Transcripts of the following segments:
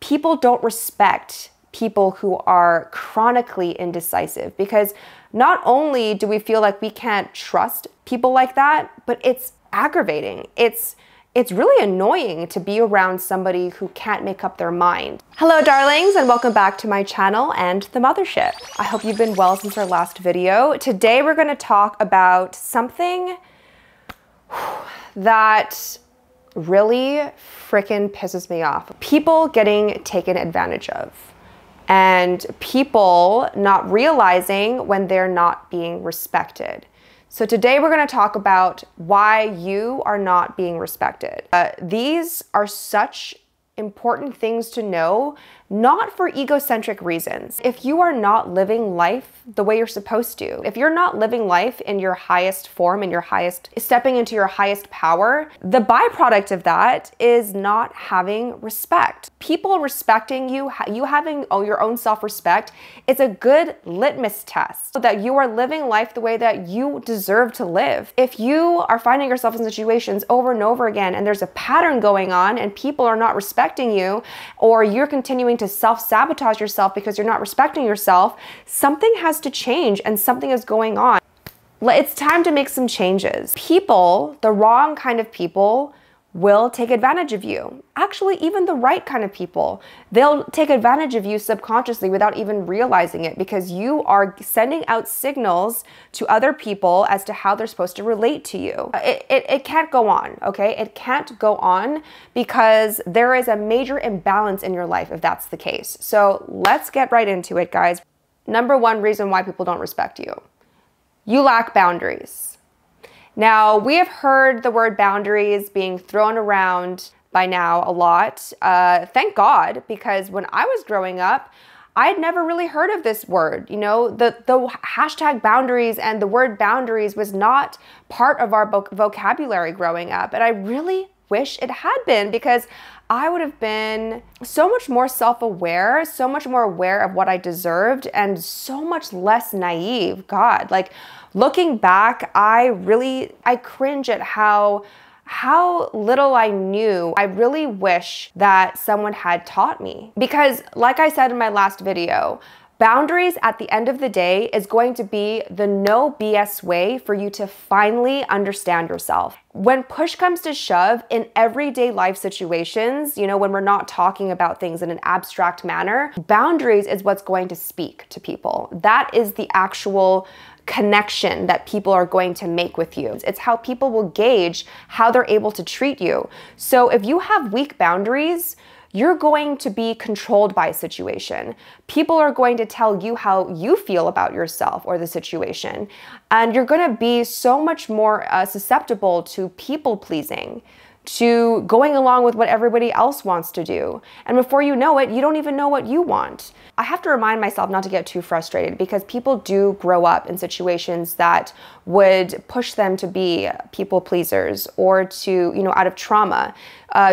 people don't respect people who are chronically indecisive, because not only do we feel like we can't trust people like that, but it's aggravating. It's really annoying to be around somebody who can't make up their mind. Hello, darlings, and welcome back to my channel and the Mothership. I hope you've been well since our last video. Today, we're gonna talk about something that really freaking pisses me off. People getting taken advantage of, and people not realizing when they're not being respected. So today we're going to talk about why you are not being respected. These are such important things to know, not for egocentric reasons. If you are not living life the way you're supposed to, if you're not living life in your highest form, in your highest, stepping into your highest power, the byproduct of that is not having respect. People respecting you, you having your own self-respect, is a good litmus test so that you are living life the way that you deserve to live. If you are finding yourself in situations over and over again and there's a pattern going on and people are not respecting you, or you're continuing to self-sabotage yourself because you're not respecting yourself, something has to change and something is going on. It's time to make some changes. People, the wrong kind of people, will take advantage of you. Actually, even the right kind of people, they'll take advantage of you subconsciously without even realizing it, because you are sending out signals to other people as to how they're supposed to relate to you. It can't go on, okay? It can't go on, because there is a major imbalance in your life if that's the case. So let's get right into it, guys. Number one reason why people don't respect you: you lack boundaries. Now, we have heard the word boundaries being thrown around by now a lot. Thank God, because when I was growing up, I'd never really heard of this word. You know, the hashtag boundaries and the word boundaries was not part of our vocabulary growing up. And I really wish it had been, because I would have been so much more self-aware, so much more aware of what I deserved, and so much less naive. God, like, looking back, I cringe at how little I knew. I really wish that someone had taught me, because like I said in my last video, boundaries at the end of the day is going to be the no BS way for you to finally understand yourself. When push comes to shove in everyday life situations, you know, when we're not talking about things in an abstract manner, boundaries is what's going to speak to people. That is the actual connection that people are going to make with you. It's how people will gauge how they're able to treat you. So if you have weak boundaries, you're going to be controlled by a situation. People are going to tell you how you feel about yourself or the situation. And you're going to be so much more susceptible to people pleasing, to going along with what everybody else wants to do. And before you know it, you don't even know what you want. I have to remind myself not to get too frustrated, because people do grow up in situations that would push them to be people pleasers, or to, you know, out of trauma,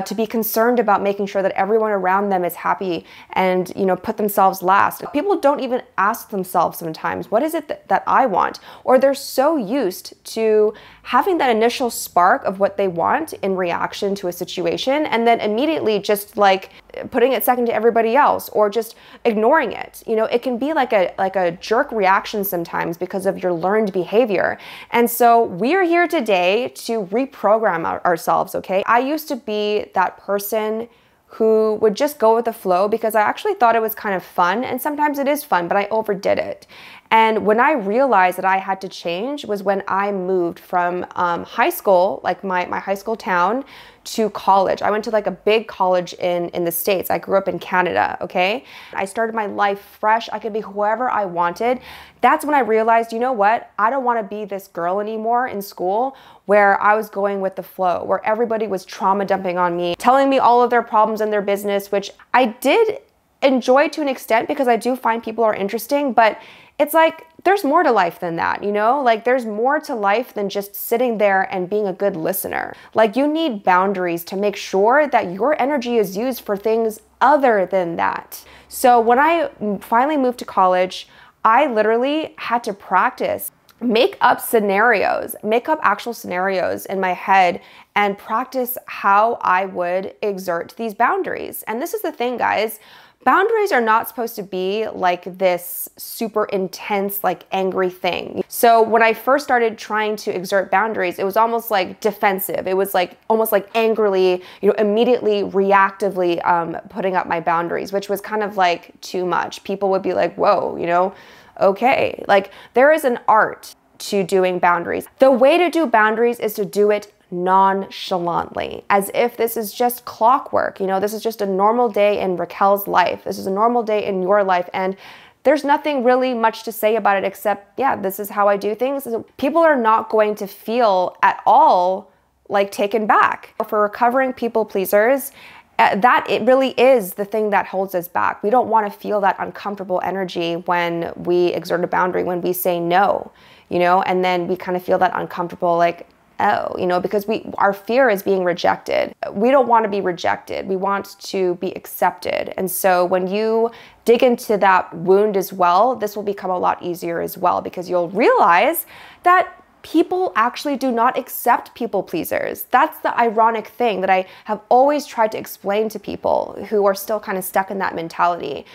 to be concerned about making sure that everyone around them is happy and, you know, put themselves last. People don't even ask themselves sometimes, what is it that I want? Or they're so used to having that initial spark of what they want in reaction to a situation, and then immediately just like putting it second to everybody else, or just ignoring it. You know, it can be like a jerk reaction sometimes because of your learned behavior. And so we're here today to reprogram ourselves, okay? I used to be that person who would just go with the flow because I actually thought it was kind of fun, and sometimes it is fun, but I overdid it. And when I realized that I had to change was when I moved from high school, like my high school town, to college. I went to like a big college in the States. I grew up in Canada, okay? I started my life fresh. I could be whoever I wanted. That's when I realized, you know what? I don't want to be this girl anymore in school where I was going with the flow, where everybody was trauma dumping on me, telling me all of their problems and their business, which I did enjoy to an extent because I do find people are interesting, but it's like, there's more to life than that, you know? Like, there's more to life than just sitting there and being a good listener. Like, you need boundaries to make sure that your energy is used for things other than that. So when I finally moved to college, I literally had to practice make up scenarios, make up actual scenarios in my head and practice how I would exert these boundaries. And this is the thing, guys. Boundaries are not supposed to be like this super intense, like angry thing. So when I first started trying to exert boundaries, it was almost like defensive. It was like almost like angrily, immediately reactively putting up my boundaries, which was kind of like too much. People would be like, whoa, okay. Like there is an art to doing boundaries. The way to do boundaries is to do it nonchalantly, as if this is just clockwork. This is just a normal day in Raquel's life. This is a normal day in your life. And there's nothing really much to say about it except, yeah, this is how I do things. People are not going to feel at all like taken back. For recovering people pleasers, that it really is the thing that holds us back. We don't want to feel that uncomfortable energy when we exert a boundary, when we say no, and then we kind of feel that uncomfortable, like, oh, because our fear is being rejected. We don't want to be rejected. We want to be accepted. And so when you dig into that wound as well, this will become a lot easier as well, because you'll realize that people actually do not accept people pleasers. That's the ironic thing that I have always tried to explain to people who are still kind of stuck in that mentality.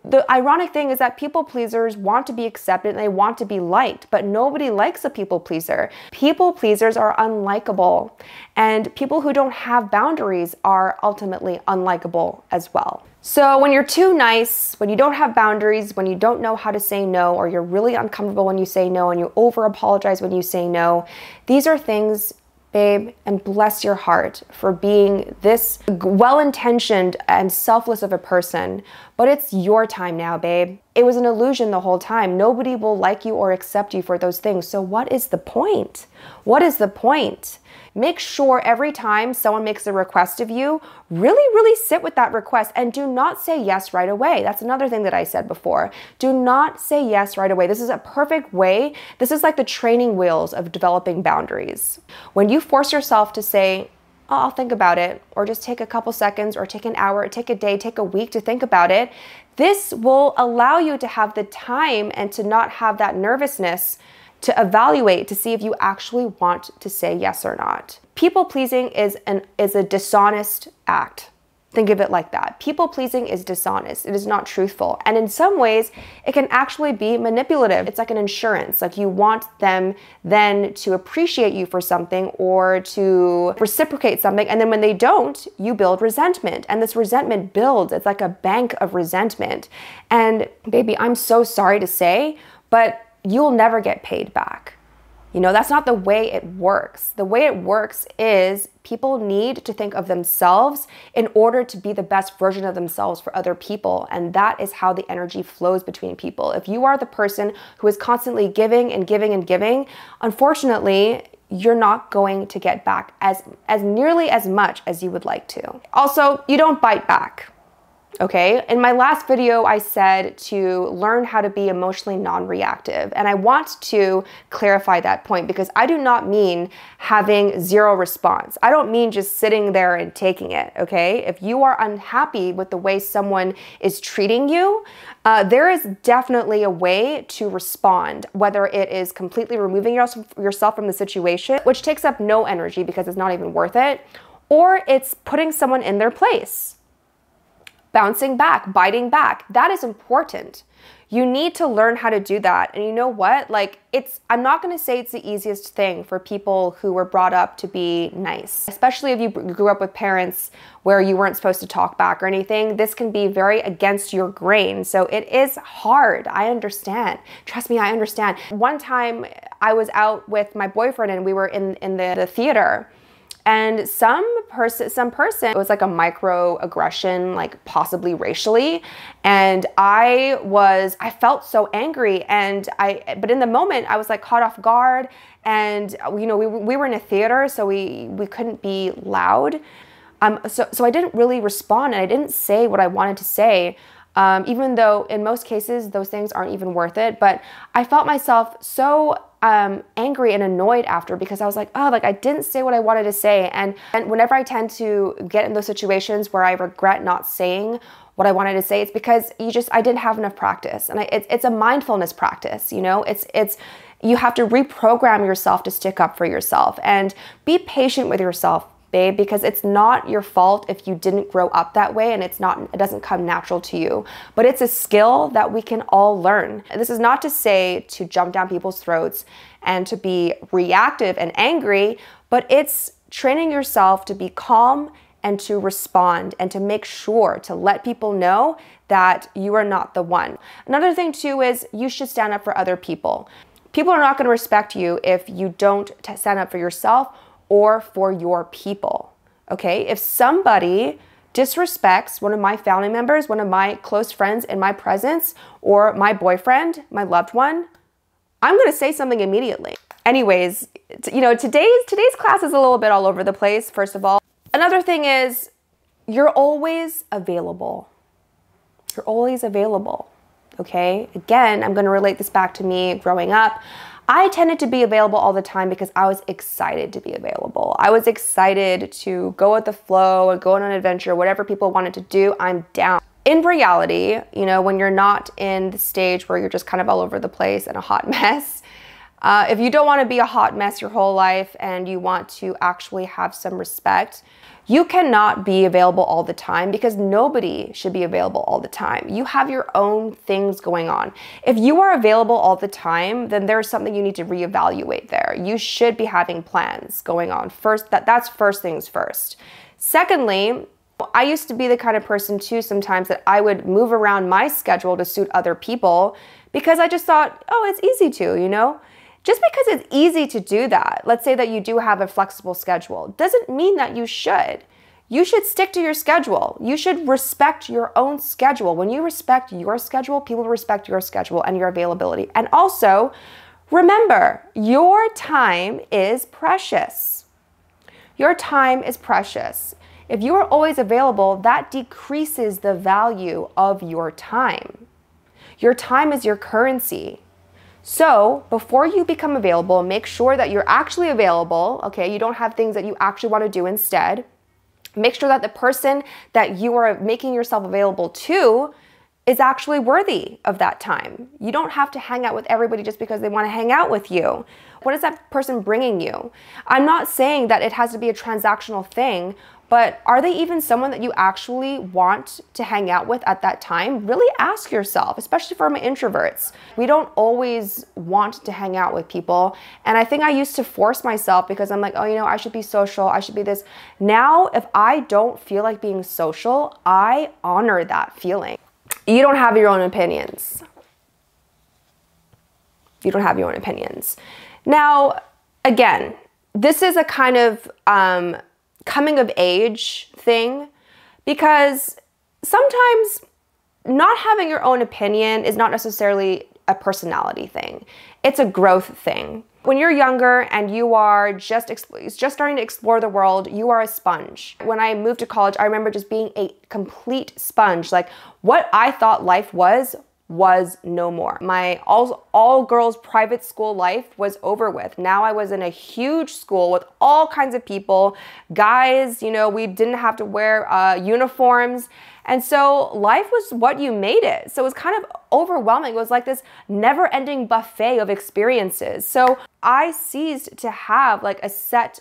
The ironic thing is that people pleasers want to be accepted and they want to be liked, but nobody likes a people pleaser. People pleasers are unlikable, and people who don't have boundaries are ultimately unlikable as well. So when you're too nice, when you don't have boundaries, when you don't know how to say no, or you're really uncomfortable when you say no and you over apologize when you say no, these are things, babe, and bless your heart for being this well-intentioned and selfless of a person, but it's your time now, babe. It was an illusion the whole time. Nobody will like you or accept you for those things. So what is the point? What is the point? Make sure every time someone makes a request of you, really sit with that request and do not say yes right away. That's another thing that I said before. Do not say yes right away. This is a perfect way. This is like the training wheels of developing boundaries. When you force yourself to say, oh, I'll think about it, or just take a couple seconds, or take an hour, take a day, take a week to think about it, this will allow you to have the time and to not have that nervousness to evaluate to see if you actually want to say yes or not. People pleasing is a dishonest act. Think of it like that. People pleasing is dishonest. It is not truthful. And in some ways, it can actually be manipulative. It's like an insurance. Like you want them then to appreciate you for something or to reciprocate something. And then when they don't, you build resentment. And this resentment builds. It's like a bank of resentment. And baby, I'm so sorry to say, but you'll never get paid back. That's not the way it works. The way it works is people need to think of themselves in order to be the best version of themselves for other people. And that is how the energy flows between people. If you are the person who is constantly giving and giving and giving, unfortunately, you're not going to get back as nearly as much as you would like to. Also, you don't bite back. Okay, in my last video, I said to learn how to be emotionally non-reactive. And I want to clarify that point because I do not mean having zero response. I don't mean just sitting there and taking it, okay? If you are unhappy with the way someone is treating you, there is definitely a way to respond, whether it is completely removing yourself from the situation, which takes up no energy because it's not even worth it, or it's putting someone in their place. Bouncing back, biting back. That is important. You need to learn how to do that. And you know what? I'm not going to say it's the easiest thing for people who were brought up to be nice, especially if you grew up with parents where you weren't supposed to talk back or anything. This can be very against your grain. So it is hard. I understand. Trust me, I understand. One time I was out with my boyfriend and we were in the theater. And some person, it was like a microaggression, like possibly racially. And I felt so angry. But in the moment I was like caught off guard. And we were in a theater, so we couldn't be loud. So I didn't really respond and I didn't say what I wanted to say. Even though in most cases those things aren't even worth it. But I felt myself so angry and annoyed after because I was like, oh, I didn't say what I wanted to say. And whenever I tend to get in those situations where I regret not saying what I wanted to say, it's because I didn't have enough practice. And it's a mindfulness practice, You have to reprogram yourself to stick up for yourself, and be patient with yourself, babe, because it's not your fault if you didn't grow up that way, and it doesn't come natural to you. But it's a skill that we can all learn. And this is not to say to jump down people's throats and to be reactive and angry, but it's training yourself to be calm and to respond and to make sure to let people know that you are not the one. Another thing too is you should stand up for other people. People are not going to respect you if you don't stand up for yourself or for your people, okay? If somebody disrespects one of my family members, one of my close friends in my presence, or my boyfriend, my loved one, I'm going to say something immediately. Anyways, you know, today's class is a little bit all over the place, first of all. Another thing is you're always available. You're always available, okay? Again, I'm going to relate this back to me growing up. I tended to be available all the time because I was excited to be available. I was excited to go with the flow and go on an adventure, whatever people wanted to do, I'm down. In reality, you know, when you're not in the stage where you're just kind of all over the place and a hot mess, if you don't want to be a hot mess your whole life and you want to actually have some respect, you cannot be available all the time, because nobody should be available all the time. You have your own things going on. If you are available all the time, then there's something you need to reevaluate there. You should be having plans going on. That's first things first. Secondly, I used to be the kind of person too sometimes that I would move around my schedule to suit other people because I just thought, oh, it's easy to, you know? Just because it's easy to do that, let's say that you do have a flexible schedule, doesn't mean that you should. You should stick to your schedule. You should respect your own schedule. When you respect your schedule, people respect your schedule and your availability. And also, remember, your time is precious. Your time is precious. If you are always available, that decreases the value of your time. Your time is your currency. So before you become available, make sure that you're actually available, okay? You don't have things that you actually want to do instead. Make sure that the person that you are making yourself available to is actually worthy of that time. You don't have to hang out with everybody just because they want to hang out with you. What is that person bringing you? I'm not saying that it has to be a transactional thing, but are they even someone that you actually want to hang out with at that time? Really ask yourself, especially for my introverts. We don't always want to hang out with people. And I think I used to force myself because I'm like, oh, you know, I should be social. I should be this. Now, if I don't feel like being social, I honor that feeling. You don't have your own opinions. You don't have your own opinions. Now, again, this is a kind of coming of age thing, because sometimes not having your own opinion is not necessarily a personality thing. It's a growth thing. When you're younger and you are just starting to explore the world, you are a sponge. When I moved to college, I remember just being a complete sponge. Like, what I thought life was no more. My all girls private school life was over with. Now I was in a huge school with all kinds of people, guys, you know, we didn't have to wear uniforms. And so life was what you made it. So it was kind of overwhelming. It was like this never-ending buffet of experiences. So I ceased to have like a set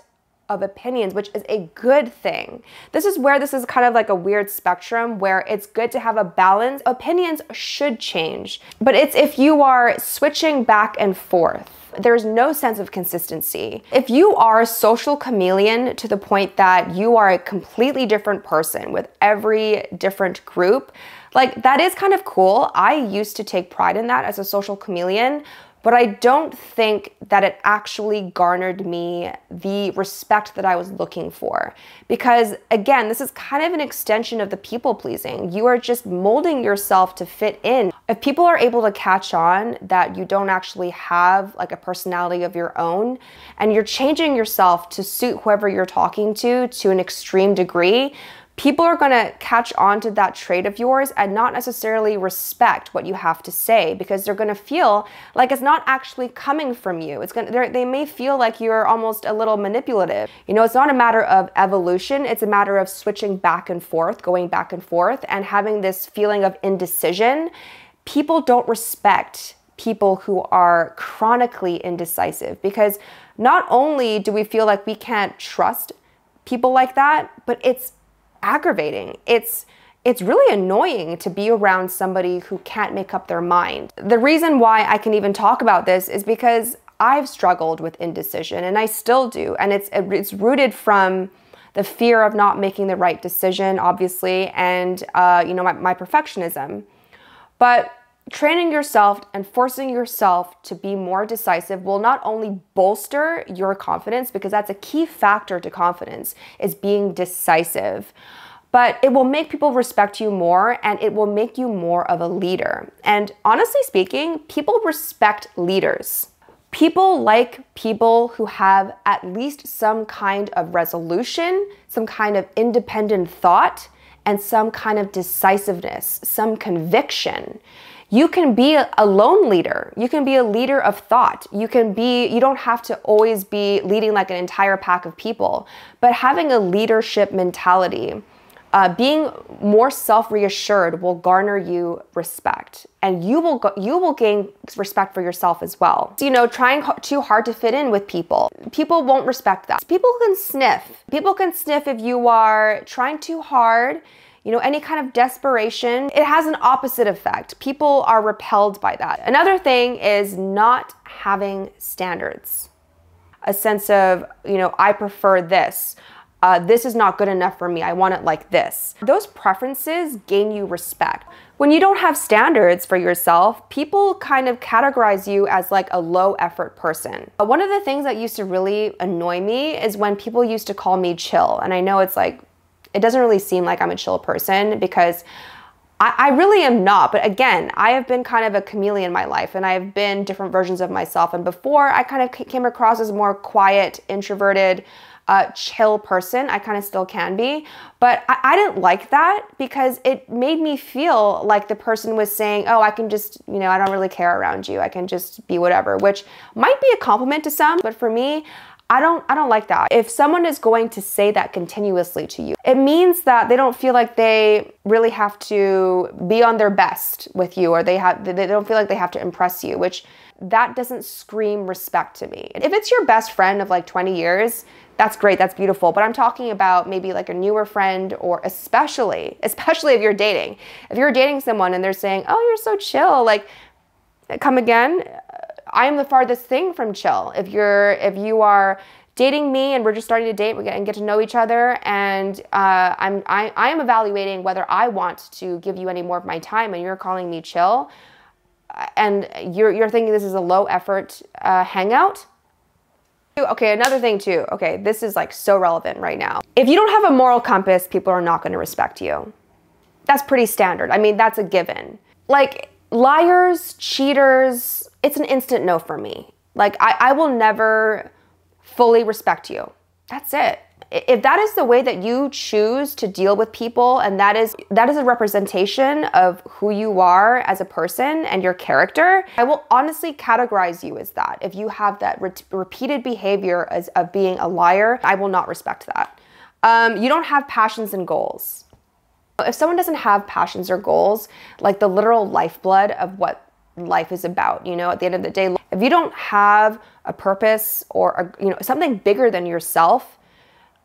of opinions, which is a good thing. This is kind of like a weird spectrum where it's good to have a balance. Opinions should change, but it's if you are switching back and forth. There's no sense of consistency. If you are a social chameleon to the point that you are a completely different person with every different group, like that is kind of cool. I used to take pride in that as a social chameleon, but I don't think that it actually garnered me the respect that I was looking for. Because again, this is kind of an extension of the people pleasing. You are just molding yourself to fit in. If people are able to catch on that you don't actually have like a personality of your own, and you're changing yourself to suit whoever you're talking to an extreme degree, people are going to catch on to that trait of yours and not necessarily respect what you have to say, because they're going to feel like it's not actually coming from you. They may feel like you're almost a little manipulative. You know, it's not a matter of evolution. It's a matter of switching back and forth, going back and forth, and having this feeling of indecision. People don't respect people who are chronically indecisive, because not only do we feel like we can't trust people like that, but it's aggravating. It's really annoying to be around somebody who can't make up their mind. The reason why I can even talk about this is because I've struggled with indecision, and I still do. And it's rooted from the fear of not making the right decision, obviously, and my perfectionism. But training yourself and forcing yourself to be more decisive will not only bolster your confidence, because that's a key factor to confidence, is being decisive, but it will make people respect you more, and it will make you more of a leader. And honestly speaking, people respect leaders. People like people who have at least some kind of resolution, some kind of independent thought, and some kind of decisiveness, some conviction. You can be a lone leader. You can be a leader of thought. You don't have to always be leading like an entire pack of people, but having a leadership mentality, being more self-reassured will garner you respect, and you will gain respect for yourself as well. So, trying too hard to fit in with people won't respect that. People can sniff. People can sniff if you are trying too hard. Any kind of desperation, it has an opposite effect. People are repelled by that. Another thing is not having standards. A sense of, I prefer this. This is not good enough for me. I want it like this. Those preferences gain you respect. When you don't have standards for yourself, people kind of categorize you as like a low effort person. One of the things that used to really annoy me is when people used to call me chill. And I know it's like, it doesn't really seem like I'm a chill person, because I really am not. But again, I have been kind of a chameleon in my life, and I have been different versions of myself. And before, I kind of came across as a more quiet, introverted, chill person. I kind of still can be, but I didn't like that, because it made me feel like the person was saying, oh, I can just, I don't really care around you. I can just be whatever, which might be a compliment to some, but for me, I don't like that. If someone is going to say that continuously to you, it means that they don't feel like they really have to be on their best with you, or they don't feel like they have to impress you, which that doesn't scream respect to me. If it's your best friend of like 20 years, that's great, that's beautiful. But I'm talking about maybe like a newer friend, or especially if you're dating. If you're dating someone and they're saying, oh, you're so chill, like, come again? I am the farthest thing from chill. If you are dating me and we're just starting to date, and get to know each other, and I am evaluating whether I want to give you any more of my time, and you're calling me chill, and you're thinking this is a low effort hangout. Okay, another thing too. Okay, this is like so relevant right now. If you don't have a moral compass, people are not going to respect you. That's pretty standard. I mean, that's a given. Like, liars, cheaters, it's an instant no for me. Like, I will never fully respect you. That's it. If that is the way that you choose to deal with people, and that is a representation of who you are as a person and your character, I will honestly categorize you as that. If you have that repeated behavior of being a liar, I will not respect that. You don't have passions and goals. If someone doesn't have passions or goals, like the literal lifeblood of what life is about, at the end of the day, if you don't have a purpose or something bigger than yourself,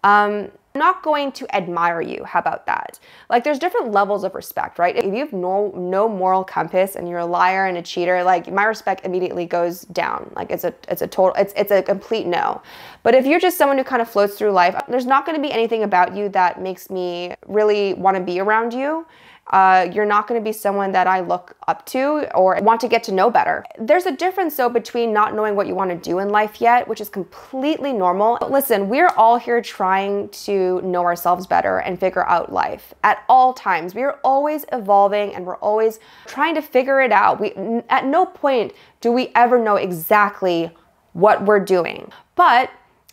I'm not going to admire you. How about that? Like, there's different levels of respect, right? If you have no moral compass and you're a liar and a cheater, like, my respect immediately goes down. Like, it's a complete no. But if you're just someone who kind of floats through life, there's not going to be anything about you that makes me really want to be around you. You're not going to be someone that I look up to or want to get to know better. There's a difference though between not knowing what you want to do in life yet, which is completely normal. But listen, we're all here trying to know ourselves better and figure out life at all times. We are always evolving, and we're always trying to figure it out. At no point do we ever know exactly what we're doing. But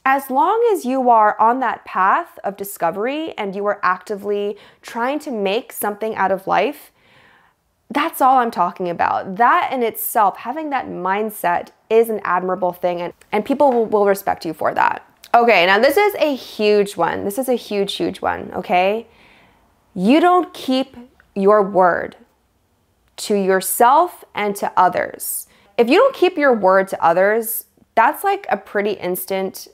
as long as you are on that path of discovery and you are actively trying to make something out of life, that's all I'm talking about. That in itself, having that mindset is an admirable thing, and people will respect you for that. Okay, now this is a huge one. This is a huge, huge one, okay? You don't keep your word to yourself and to others. if you don't keep your word to others, that's like a pretty instant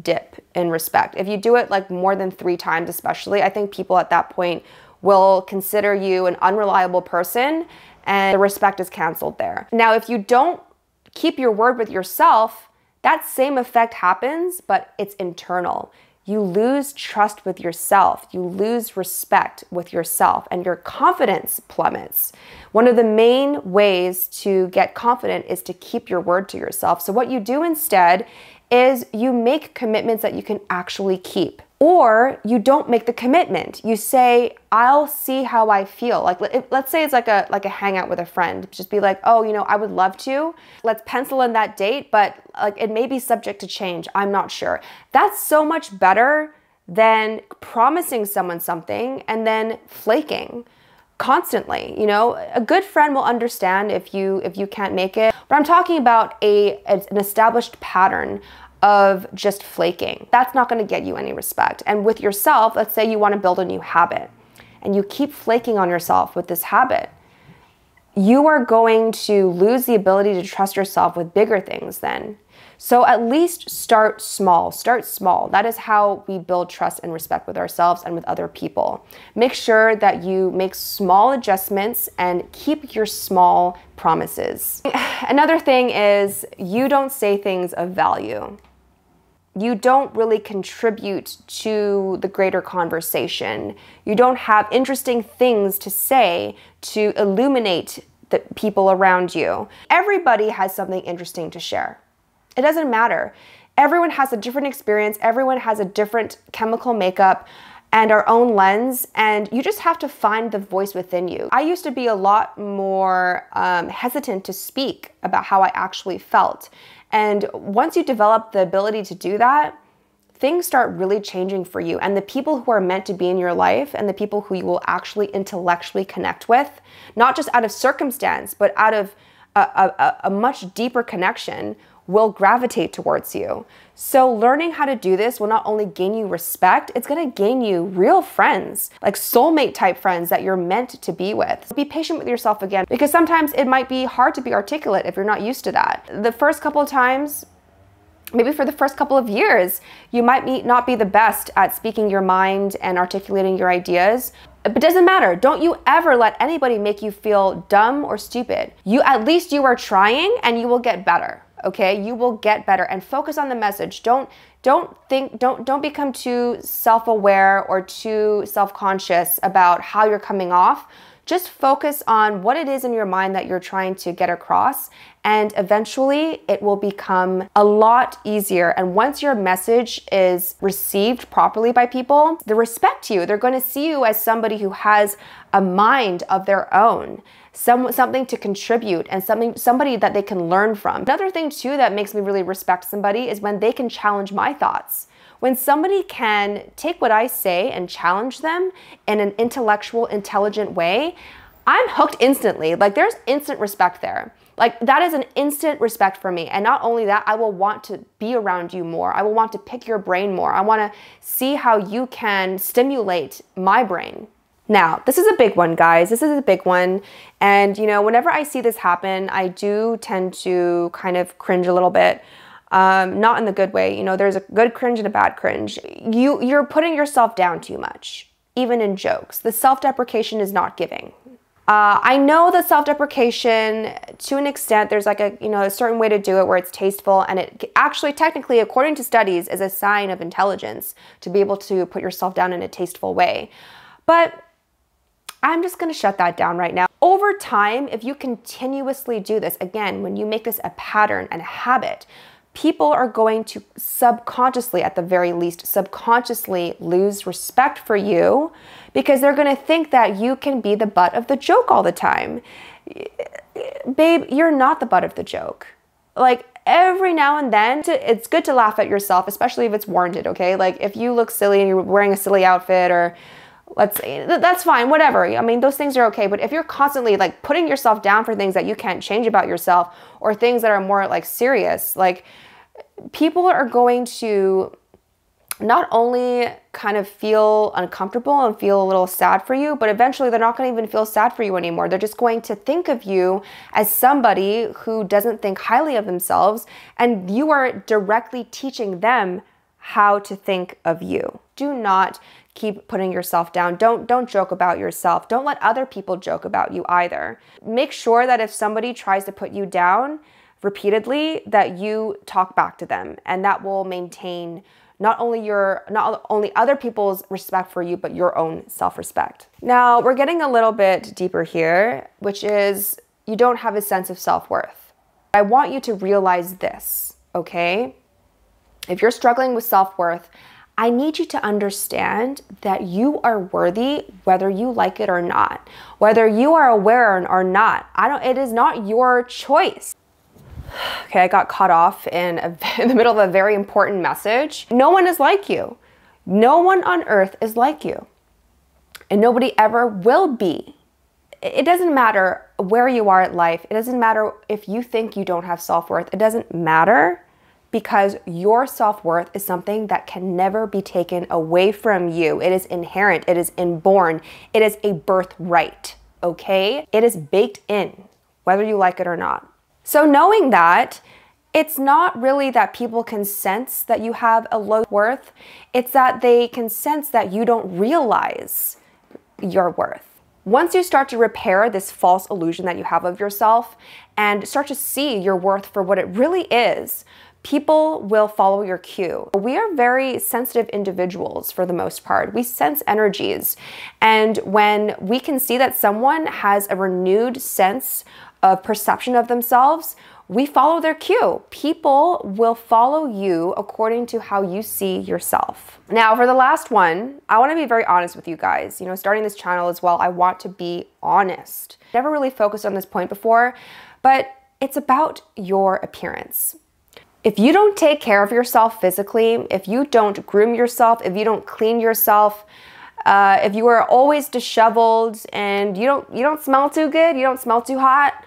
dip in respect. If you do it like more than 3 times, especially, I think people at that point will consider you an unreliable person and the respect is canceled there. Now, if you don't keep your word with yourself, that same effect happens, but it's internal. You lose trust with yourself, you lose respect with yourself, and your confidence plummets. One of the main ways to get confident is to keep your word to yourself. So what you do instead is you make commitments that you can actually keep. Or you don't make the commitment. You say, I'll see how I feel. Like, let's say it's like a hangout with a friend. Just be like, oh, I would love to. Let's pencil in that date, but like it may be subject to change. I'm not sure. That's so much better than promising someone something and then flaking constantly. A good friend will understand if you can't make it. But I'm talking about an established pattern of just flaking. That's not going to get you any respect. And with yourself, let's say you want to build a new habit and you keep flaking on yourself with this habit, you are going to lose the ability to trust yourself with bigger things then. So at least start small. Start small. That is how we build trust and respect with ourselves and with other people. Make sure that you make small adjustments and keep your small promises. Another thing is you don't say things of value. You don't really contribute to the greater conversation. You don't have interesting things to say to illuminate the people around you. Everybody has something interesting to share. It doesn't matter. Everyone has a different experience. Everyone has a different chemical makeup and our own lens, and you just have to find the voice within you. I used to be a lot more hesitant to speak about how I actually felt. And once you develop the ability to do that, things start really changing for you. And the people who are meant to be in your life and the people who you will actually intellectually connect with, not just out of circumstance, but out of a much deeper connection, will gravitate towards you. So learning how to do this will not only gain you respect, it's gonna gain you real friends, like soulmate type friends that you're meant to be with. Be patient with yourself again, because sometimes it might be hard to be articulate if you're not used to that. The first couple of times, maybe for the first couple of years, you might not be the best at speaking your mind and articulating your ideas. But it doesn't matter. Don't you ever let anybody make you feel dumb or stupid. At least you are trying and you will get better. Okay, you will get better, and focus on the message. Don't become too self-aware or too self-conscious about how you're coming off. Just focus on what it is in your mind that you're trying to get across, and eventually it will become a lot easier. And once your message is received properly by people, they respect you. They're going to see you as somebody who has a mind of their own. Something to contribute and somebody that they can learn from. Another thing too that makes me really respect somebody is when they can challenge my thoughts. When somebody can take what I say and challenge them in an intellectual, intelligent way, I'm hooked instantly. Like, there's instant respect there. Like, that is an instant respect for me. And not only that, I will want to be around you more. I will want to pick your brain more. I want to see how you can stimulate my brain. Now, this is a big one, guys. This is a big one. And, whenever I see this happen, I do tend to kind of cringe a little bit. Not in the good way. There's a good cringe and a bad cringe. You're putting yourself down too much, even in jokes. The self-deprecation is not giving. I know the self-deprecation, to an extent, there's like a certain way to do it where it's tasteful, and it actually, technically, according to studies, is a sign of intelligence to be able to put yourself down in a tasteful way. But I'm just going to shut that down right now. Over time, if you continuously do this, again, when you make this a pattern and a habit, people are going to subconsciously, at the very least, subconsciously lose respect for you, because they're going to think that you can be the butt of the joke all the time. Babe, you're not the butt of the joke. Like, every now and then, it's good to laugh at yourself, especially if it's warranted, okay? Like, if you look silly and you're wearing a silly outfit, or let's say, that's fine, whatever. I mean, those things are okay. But if you're constantly like putting yourself down for things that you can't change about yourself, or things that are more like serious, like, people are going to not only kind of feel uncomfortable and feel a little sad for you, but eventually they're not going to even feel sad for you anymore. They're just going to think of you as somebody who doesn't think highly of themselves, and you are directly teaching them how to think of you. Do not keep putting yourself down. Don't joke about yourself. Don't let other people joke about you either. Make sure that if somebody tries to put you down repeatedly, that you talk back to them, and that will maintain not only other people's respect for you, but your own self-respect. Now, we're getting a little bit deeper here, which is you don't have a sense of self-worth. I want you to realize this, okay? If you're struggling with self-worth, I need you to understand that you are worthy whether you like it or not, whether you are aware or not. It is not your choice. Okay, I got caught off in the middle of a very important message. No one is like you. No one on earth is like you. And nobody ever will be. It doesn't matter where you are at life. It doesn't matter if you think you don't have self-worth. It doesn't matter, because your self-worth is something that can never be taken away from you. It is inherent. It is inborn. It is a birthright, okay? It is baked in, whether you like it or not. So knowing that, it's not really that people can sense that you have a low worth. It's that they can sense that you don't realize your worth. Once you start to repair this false illusion that you have of yourself and start to see your worth for what it really is, people will follow your cue. We are very sensitive individuals for the most part. We sense energies. And when we can see that someone has a renewed sense of perception of themselves, we follow their cue. People will follow you according to how you see yourself. Now, for the last one, I want to be very honest with you guys. You know, starting this channel as well, I want to be honest. Never really focused on this point before, but it's about your appearance. If you don't take care of yourself physically, if you don't groom yourself, if you don't clean yourself, if you are always disheveled and you don't smell too good, you don't smell too hot,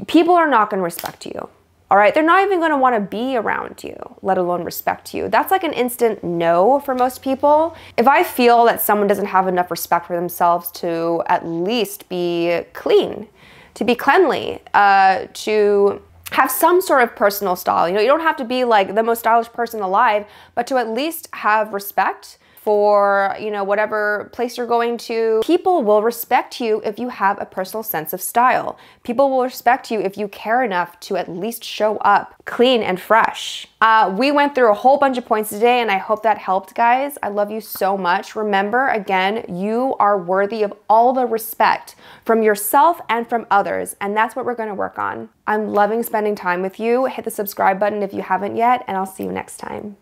people are not going to respect you. All right? They're not even going to want to be around you, let alone respect you. That's like an instant no for most people. If I feel that someone doesn't have enough respect for themselves to at least be clean, to be cleanly, to have some sort of personal style. You know, you don't have to be like the most stylish person alive, but to at least have respect for, you know, whatever place you're going to. People will respect you if you have a personal sense of style. People will respect you if you care enough to at least show up clean and fresh. We went through a whole bunch of points today, and I hope that helped, guys. I love you so much. Remember, again, you are worthy of all the respect from yourself and from others, and that's what we're going to work on. I'm loving spending time with you. Hit the subscribe button if you haven't yet, and I'll see you next time.